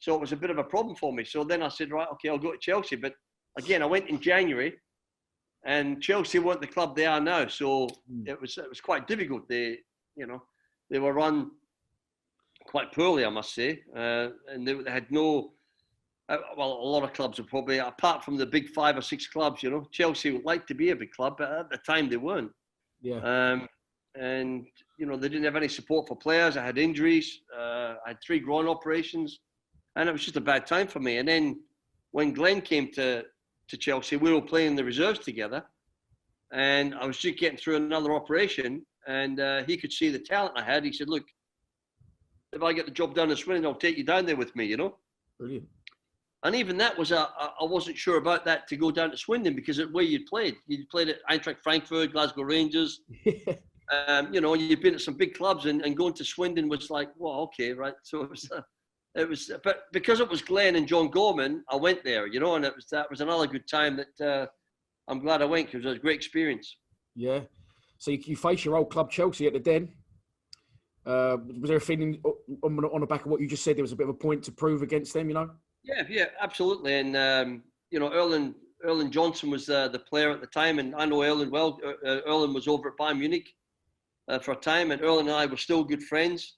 so it was a bit of a problem for me. So then I said, right, okay, I'll go to Chelsea. But again, I went in January, and Chelsea weren't the club they are now. So it was quite difficult. They were run quite poorly, I must say. And they had no, a lot of clubs are probably, apart from the big 5 or 6 clubs, you know, Chelsea would like to be a big club, but at the time they weren't. Yeah. And, you know, they didn't have any support for players. I had injuries. I had 3 groin operations. And it was just a bad time for me. And then when Glenn came to Chelsea, we were playing the reserves together. And I was just getting through another operation. And he could see the talent I had. He said, look, if I get the job done in Swindon, I'll take you down there with me, you know. Brilliant. And even that was, I wasn't sure about that to go down to Swindon, because of where you'd played. You'd played at Eintracht Frankfurt, Glasgow Rangers. You know, you'd been at some big clubs, and going to Swindon was like, well, okay, right. So it was, but because it was Glenn and John Gorman, I went there, you know, and that was another good time that I'm glad I went, because it was a great experience. Yeah. So you face your old club Chelsea at the Den. Was there a feeling on the back of what you just said, there was a bit of a point to prove against them, you know? Yeah, absolutely. And, you know, Erland Johnson was the player at the time, and I know Erland well. Erland was over at Bayern Munich for a time, and Erland and I were still good friends.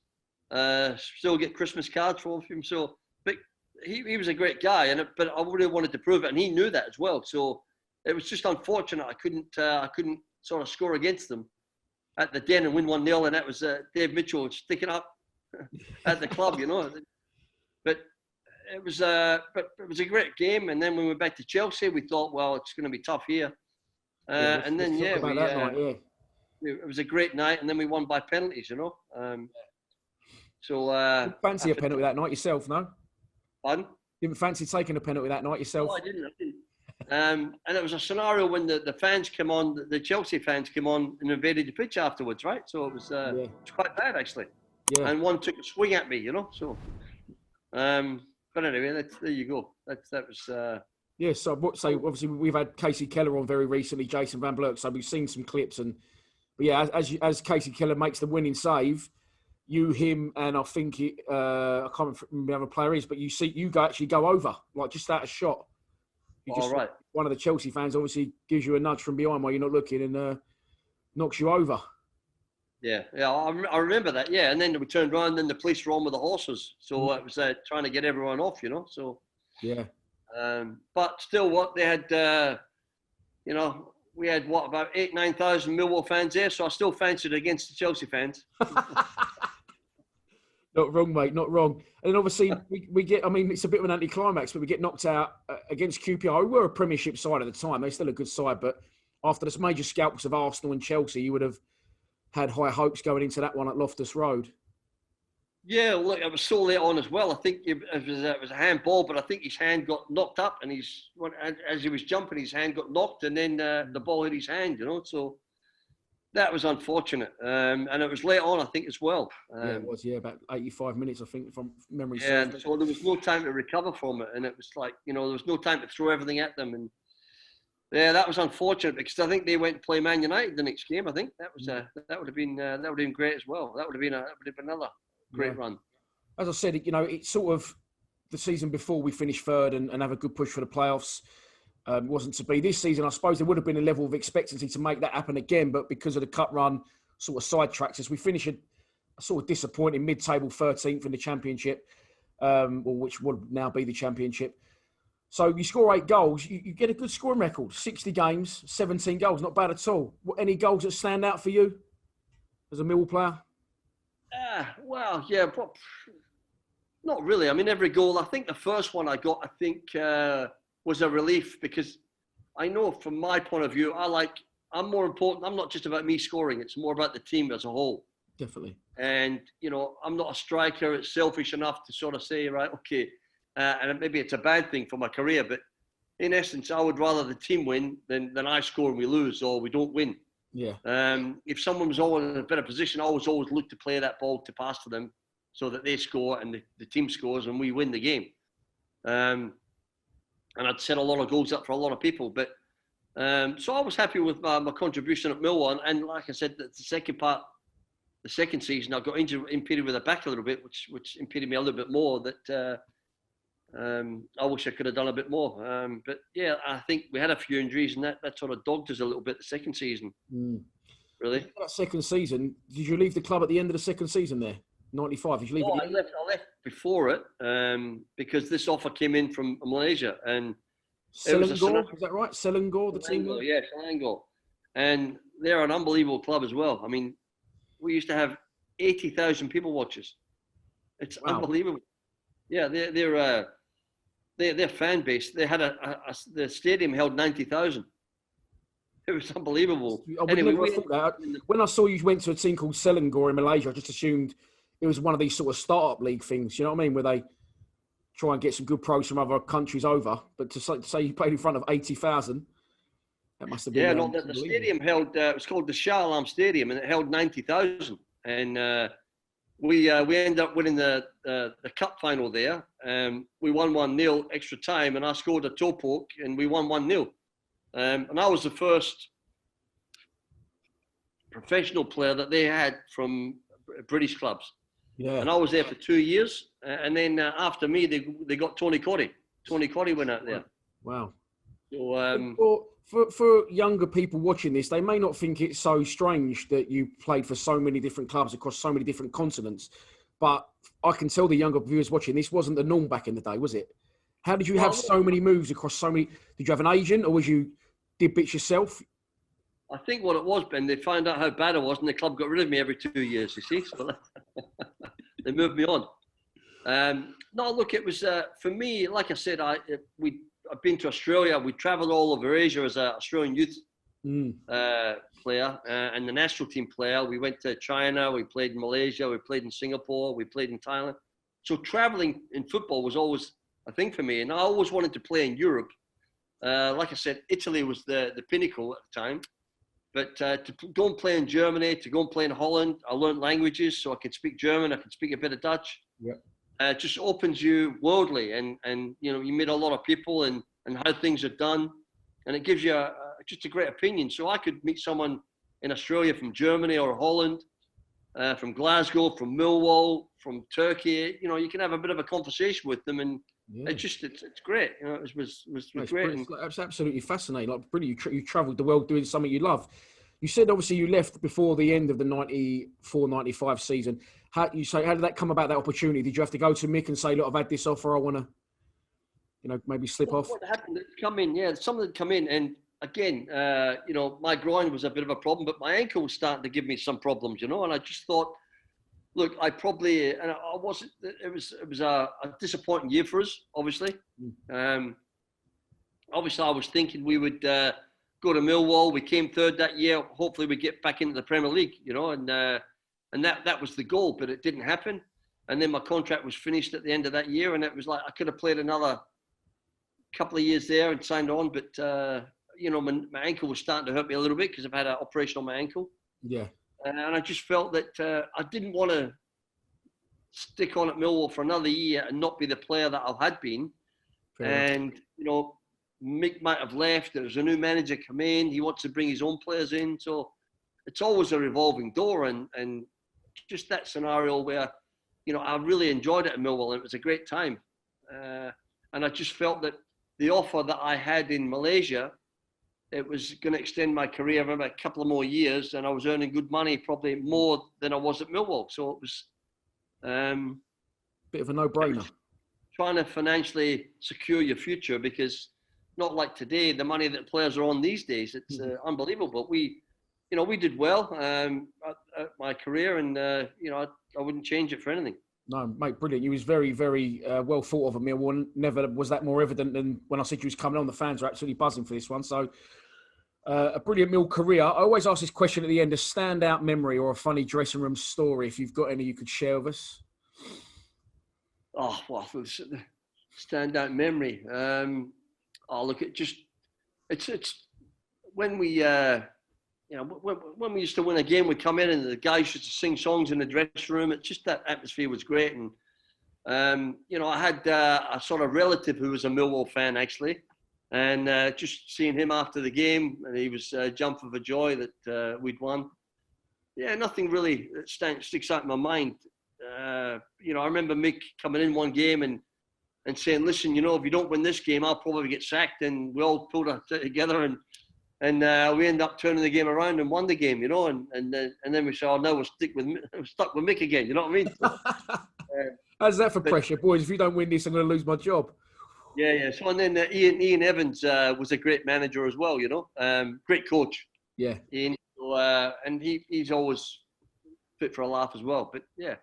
Still get Christmas cards from him. So, but he was a great guy, but I really wanted to prove it, and he knew that as well. So it was just unfortunate I couldn't sort of score against them at the Den and win 1-0, and that was Dave Mitchell sticking up at the club, you know. But it was a great game. And then when we went back to Chelsea, we thought, well, it's going to be tough here. And then it was a great night. And then we won by penalties, you know. Didn't fancy a penalty that night yourself, no? Pardon? Didn't fancy taking a penalty that night yourself? No, I didn't. And it was a scenario when the fans came on, the Chelsea fans came on and invaded the pitch afterwards, right? So it was quite bad, actually. Yeah. And one took a swing at me, you know. So, but anyway, there you go. That was. Yeah. So obviously we've had Casey Keller on very recently, Jason Van Blurk. So we've seen some clips, but yeah, as Casey Keller makes the winning save, you, him, and I think I can't remember who the other player is, but you actually go over, like just out of shot. Right. One of the Chelsea fans obviously gives you a nudge from behind while you're not looking and knocks you over. Yeah, I remember that. Yeah, and then we turned around, and the police were on with the horses, so it was trying to get everyone off, you know. So yeah, but still, what they had, you know, we had about 8,000-9,000 Millwall fans there, so I still fancied against the Chelsea fans. Not wrong, mate. Not wrong. And then obviously we get. I mean, it's a bit of an anticlimax, but we get knocked out against QPR. We were a Premiership side at the time. They're still a good side, but after this major scalps of Arsenal and Chelsea, you would have had high hopes going into that one at Loftus Road. Yeah, look, it was so late on as well. I think it was a handball, but I think his hand got knocked up, and as he was jumping, his hand got knocked, and then the ball hit his hand. You know, so. That was unfortunate, and it was late on, I think, as well. Yeah, it was. Yeah, about 85 minutes, I think, from memory. Yeah, and so there was no time to recover from it, and it was like, you know, there was no time to throw everything at them, and yeah, that was unfortunate because I think they went to play Man United the next game. I think that would have been great as well. That would have been another great run. As I said, you know, it's sort of the season before we finished third and have a good push for the playoffs. Wasn't to be this season. I suppose there would have been a level of expectancy to make that happen again, but because of the cut run, sort of sidetracks us. We finish a sort of disappointing mid-table 13th in the Championship, or which would now be the Championship. So you score 8 goals, you get a good scoring record. 60 games, 17 goals, not bad at all. Any goals that stand out for you as a Millwall player? Well, yeah, but not really. I mean, every goal. I think the first one I got, was a relief because I know from my point of view, I'm more important. I'm not just about me scoring. It's more about the team as a whole. Definitely. And, you know, I'm not a striker. It's selfish enough to sort of say, right, okay. And maybe it's a bad thing for my career, but in essence, I would rather the team win than I score and we lose or we don't win. Yeah. If someone was always in a better position, I always look to play that ball to pass to them so that they score and the team scores and we win the game. And I'd set a lot of goals up for a lot of people. But so I was happy with my contribution at Millwall. And like I said, the second season, I got impeded with the back a little bit, which impeded me a little bit more. That I wish I could have done a bit more. But yeah, I think we had a few injuries, and that sort of dogged us a little bit the second season. Really? That second season, did you leave the club at the end of the second season there? 95, did you leave? I left before it because this offer came in from Malaysia. And Selangor, is that right? Selangor, the team? Yeah, Selangor. And they're an unbelievable club as well. I mean, we used to have 80,000 people watch us. It's unbelievable. Yeah, their fan base. They had the stadium held 90,000. It was unbelievable. Anyway, when I saw you went to a team called Selangor in Malaysia, I just assumed it was one of these sort of startup league things. You know what I mean? Where they try and get some good pros from other countries over. But to say you played in front of 80,000, that must have been. Yeah, no, the stadium held. It was called the Shah Alam Stadium, and it held 90,000. And we ended up winning the cup final there. We won 1-0 extra time, and I scored a toe poke, and we won 1-0. And I was the first professional player that they had from British clubs. Yeah. And I was there for 2 years. And then after me, they got Tony Cotty. Tony Cotty went out there. Wow. So, for younger people watching this, they may not think it's so strange that you played for so many different clubs across so many different continents. But I can tell the younger viewers watching, this wasn't the norm back in the day, was it? How did you have so many moves across so many? Did you have an agent or did bits yourself? I think what it was, Ben, they found out how bad I was and the club got rid of me every 2 years, you see. So they moved me on. No, look, it was for me. Like I said, I've been to Australia. We travelled all over Asia as an Australian youth player and the national team player. We went to China. We played in Malaysia. We played in Singapore. We played in Thailand. So travelling in football was always a thing for me, and I always wanted to play in Europe. Like I said, Italy was the pinnacle at the time. But to go and play in Germany, to go and play in Holland, I learned languages, so I could speak German, I could speak a bit of Dutch. Yep. It just opens you worldly, and you know, you meet a lot of people and how things are done, and it gives you just a great opinion. So I could meet someone in Australia from Germany or Holland, from Glasgow, from Millwall, from Turkey. You know, you can have a bit of a conversation with them, and it's great. You know, it was great. It's absolutely fascinating. Like, brilliant. You travelled the world doing something you love. You said obviously you left before the end of the 94-95 season. How did that come about, that opportunity? Did you have to go to Mick and say, look, I've had this offer, I want to, you know, maybe slip off? What happened? Come in, yeah. Someone had come in, and again, you know, my groin was a bit of a problem, but my ankle was starting to give me some problems, you know, and I just thought, look, I probably, and I wasn't, it was a disappointing year for us, obviously. Obviously, I was thinking we would go to Millwall. We came third that year. Hopefully, we get back into the Premier League, you know, and that was the goal, but it didn't happen. And then my contract was finished at the end of that year, and it was like I could have played another couple of years there and signed on, but you know, my ankle was starting to hurt me a little bit because I've had an operation on my ankle. Yeah. And I just felt that I didn't want to stick on at Millwall for another year and not be the player that I had been. And, you know, Mick might have left. There's a new manager come in. He wants to bring his own players in. So it's always a revolving door. And just that scenario where, you know, I really enjoyed it at Millwall, and it was a great time. And I just felt that the offer that I had in Malaysia, it was going to extend my career for about a couple of more years, and I was earning good money, probably more than I was at Millwall. So it was bit of a no-brainer. Trying to financially secure your future, because not like today, the money that players are on these days, it's unbelievable. We did well at my career, and you know, I wouldn't change it for anything. No, mate, brilliant. You was very, very well thought of at Millwall. Never was that more evident than when I said you was coming on. The fans are absolutely buzzing for this one. So, a brilliant Mill career. I always ask this question at the end: a standout memory or a funny dressing room story. If you've got any, you could share with us. Oh, well, standout memory. Look, it's when we. You know, when we used to win a game, we'd come in and the guys used to sing songs in the dressing room. It's just that atmosphere was great. And, you know, I had a sort of relative who was a Millwall fan, actually. And just seeing him after the game, and he was jumping for joy that we'd won. Yeah, nothing really sticks out in my mind. You know, I remember Mick coming in one game and saying, listen, you know, if you don't win this game, I'll probably get sacked. And we all pulled it together and we ended up turning the game around and won the game, you know, and then we said, oh, no, we're stuck with Mick again, you know what I mean? How's that for pressure, boys? If you don't win this, I'm going to lose my job. Yeah. So, and then Ian Evans was a great manager as well, you know, great coach. Yeah. Ian, so, and he's always fit for a laugh as well. But, yeah,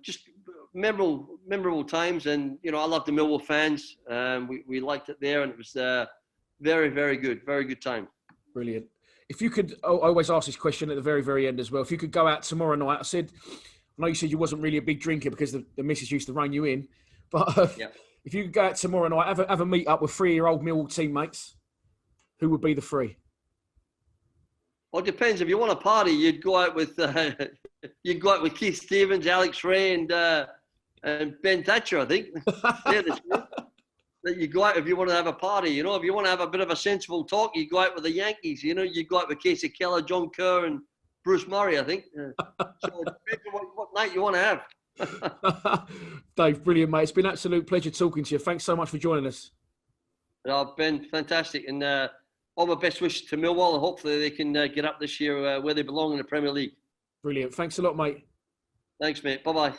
just memorable times. And, you know, I love the Millwall fans. We liked it there, and it was very, very good. Very good time. Brilliant. If you could, I always ask this question at the very, very end as well. If you could go out tomorrow night, I know you said you wasn't really a big drinker because the missus used to rein you in. But if you could go out tomorrow night, have a meet up with 3-year-old Millwall teammates, who would be the three? Well, it depends. If you want a party, you'd go out with Keith Stevens, Alex Ray, and Ben Thatcher, I think. That you go out if you want to have a party, you know. If you want to have a bit of a sensible talk, you go out with the Yankees, you know. You go out with Casey Keller, John Kerr, and Bruce Murray, I think. So it depends on what night you want to have. Dave, brilliant, mate. It's been an absolute pleasure talking to you. Thanks so much for joining us. Ben, fantastic. And all my best wishes to Millwall, and hopefully they can get up this year where they belong in the Premier League. Brilliant. Thanks a lot, mate. Thanks, mate. Bye-bye.